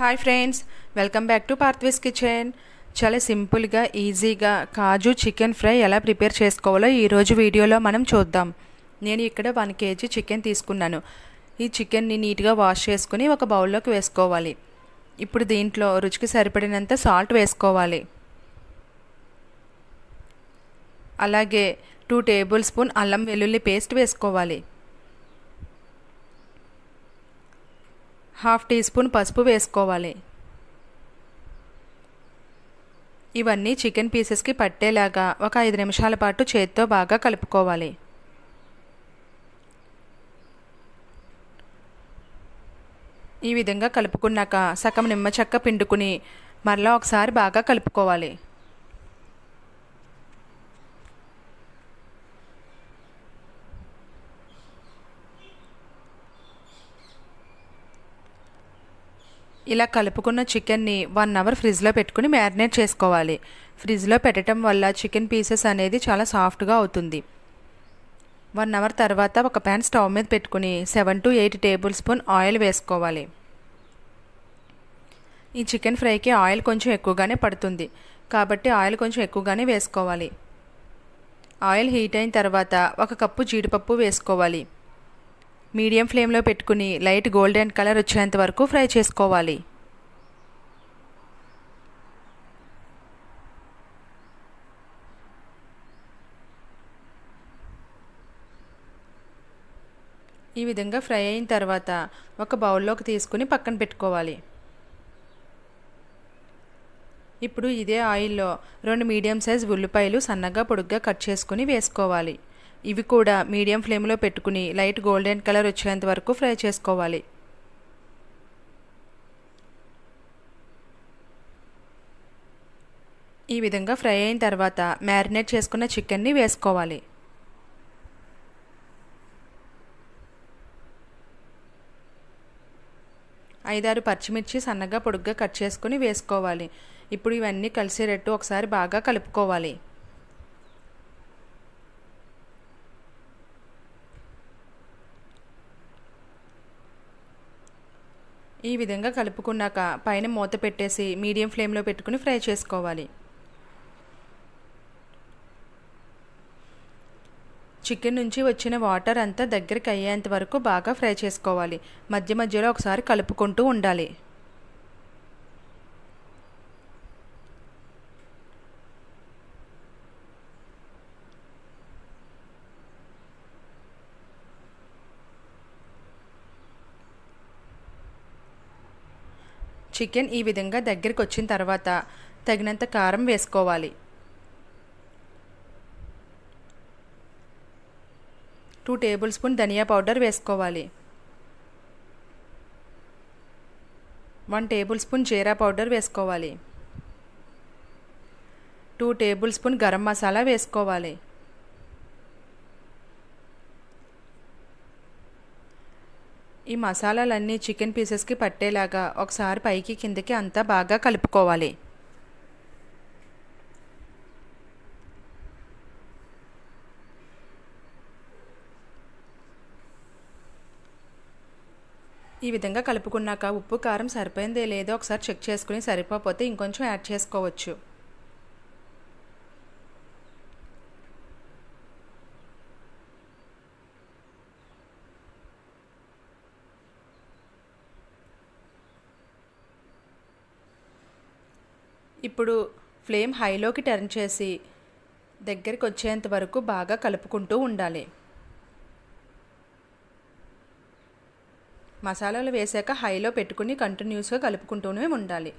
Hi friends, welcome back to Parthvi's kitchen. చాలా సింపుల్గా ఈజీగా కాజు చికెన్ ఫ్రై ఎలా ప్రిపేర్ చేసుకోవాలో ఈరోజు వీడియోలో మనం చూద్దాం. నేను ఇక్కడ 1 kg చికెన్ తీసుకున్నాను. ఈ చికెన్ని నీట్గా వాష్ చేసుకుని ఒక బౌల్లోకి వేసుకోవాలి. ఇప్పుడు దీంట్లో రుచికి సరిపడినంత సాల్ట్ వేసుకోవాలి. అలాగే 2 టేబుల్ స్పూన్ అల్లం వెల్లుల్లి పేస్ట్ వేసుకోవాలి. 1/2 టీ స్పూన్ పసుపు వేసుకోవాలి. ఇవన్నీ చికెన్ పీసెస్కి పట్టేలాగా ఒక 5 నిమిషాల పాటు చేత్తో బాగా కలుపుకోవాలి. ఈ విధంగా కలుపుకున్నాక సగం నిమ్మ చెక్క పిండుకుని మరలా ఒకసారి బాగా కలుపుకోవాలి. ఇలా కలుపుకున్న చికెన్ని 1 అవర్ ఫ్రిడ్జ్లో పెట్టుకుని మ్యారినేట్ చేసుకోవాలి. ఫ్రిడ్జ్లో పెట్టడం వల్ల చికెన్ పీసెస్ అనేది చాలా సాఫ్ట్గా అవుతుంది. 1 అవర్ తర్వాత ఒక ప్యాన్ స్టవ్ మీద పెట్టుకుని 7 to 8 టేబుల్ స్పూన్ ఆయిల్ వేసుకోవాలి. ఈ చికెన్ ఫ్రైకి ఆయిల్ కొంచెం ఎక్కువగానే పడుతుంది కాబట్టి ఆయిల్ కొంచెం ఎక్కువగానే వేసుకోవాలి. ఆయిల్ హీట్ అయిన తర్వాత 1 కప్పు జీడిపప్పు వేసుకోవాలి. మీడియం ఫ్లేమ్లో పెట్టుకుని లైట్ గోల్డెన్ కలర్ వచ్చేంత వరకు ఫ్రై చేసుకోవాలి. ఈ విధంగా ఫ్రై అయిన తర్వాత ఒక బౌల్లోకి తీసుకుని పక్కన పెట్టుకోవాలి. ఇప్పుడు ఇదే ఆయిల్లో 2 మీడియం సైజ్ ఉల్లిపాయలు సన్నగా పొడుగ్గా కట్ చేసుకుని వేసుకోవాలి. ఇవి కూడా మీడియం ఫ్లేమ్లో పెట్టుకుని లైట్ గోల్డెన్ కలర్ వచ్చేంత వరకు ఫ్రై చేసుకోవాలి. ఈ విధంగా ఫ్రై అయిన తర్వాత మ్యారినేట్ చేసుకున్న చికెన్ని వేసుకోవాలి. ఐదారు పచ్చిమిర్చి సన్నగా పొడుగ్గా కట్ చేసుకుని వేసుకోవాలి. ఇప్పుడు ఇవన్నీ కలిసేటట్టు ఒకసారి బాగా కలుపుకోవాలి. ఈ విధంగా కలుపుకున్నాక పైన మూత పెట్టేసి మీడియం ఫ్లేమ్లో పెట్టుకుని ఫ్రై చేసుకోవాలి. చికెన్ నుంచి వచ్చిన వాటర్ అంతా దగ్గరికి అయ్యేంత వరకు బాగా ఫ్రై చేసుకోవాలి. మధ్య మధ్యలో ఒకసారి కలుపుకుంటూ ఉండాలి. చికెన్ ఈ విధంగా దగ్గరికి వచ్చిన తర్వాత తగినంత కారం వేసుకోవాలి. 2 టేబుల్ స్పూన్ ధనియా పౌడర్ వేసుకోవాలి. 1 టేబుల్ స్పూన్ జీరా పౌడర్ వేసుకోవాలి. 2 టేబుల్ స్పూన్ గరం మసాలా వేసుకోవాలి. ఈ మసాలాలన్నీ చికెన్ పీసెస్కి పట్టేలాగా ఒకసారి పైకి కిందకి అంతా బాగా కలుపుకోవాలి. ఈ విధంగా కలుపుకున్నాక ఉప్పు కారం సరిపోయిందే లేదో ఒకసారి చెక్ చేసుకుని సరిపోతే ఇంకొంచెం యాడ్ చేసుకోవచ్చు. ఇప్పుడు ఫ్లేమ్ హైలోకి టర్న్ చేసి దగ్గరికి వచ్చేంత వరకు బాగా కలుపుకుంటూ ఉండాలి. మసాలాలు వేసాక హైలో పెట్టుకుని కంటిన్యూస్గా కలుపుకుంటూనే ఉండాలి.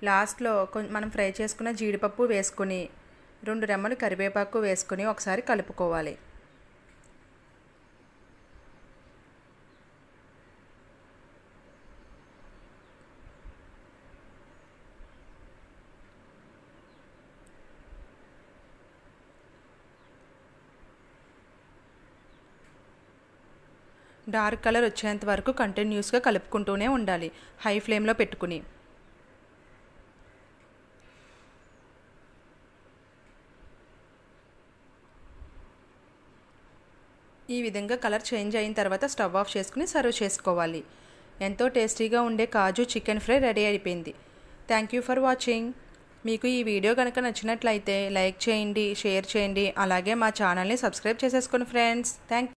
లాస్ట్లో మనం ఫ్రై చేసుకున్న జీడిపప్పు వేసుకుని 2 రెమ్మలు కరివేపాకు వేసుకుని ఒకసారి కలుపుకోవాలి. డార్క్ కలర్ వచ్చేంత వరకు కంటిన్యూస్గా కలుపుకుంటూనే ఉండాలి హై ఫ్లేమ్లో పెట్టుకుని. ఈ విధంగా కలర్ చేంజ్ అయిన తర్వాత స్టవ్ ఆఫ్ చేసుకుని సర్వ్ చేసుకోవాలి. ఎంతో టేస్టీగా ఉండే కాజు చికెన్ ఫ్రై రెడీ అయిపోయింది. Thank you for watching. మీకు ఈ వీడియో కనుక నచ్చినట్లయితే లైక్ చేయండి, షేర్ చేయండి, అలాగే మా ఛానల్ని సబ్స్క్రైబ్ చేసేసుకోండి ఫ్రెండ్స్. థ్యాంక్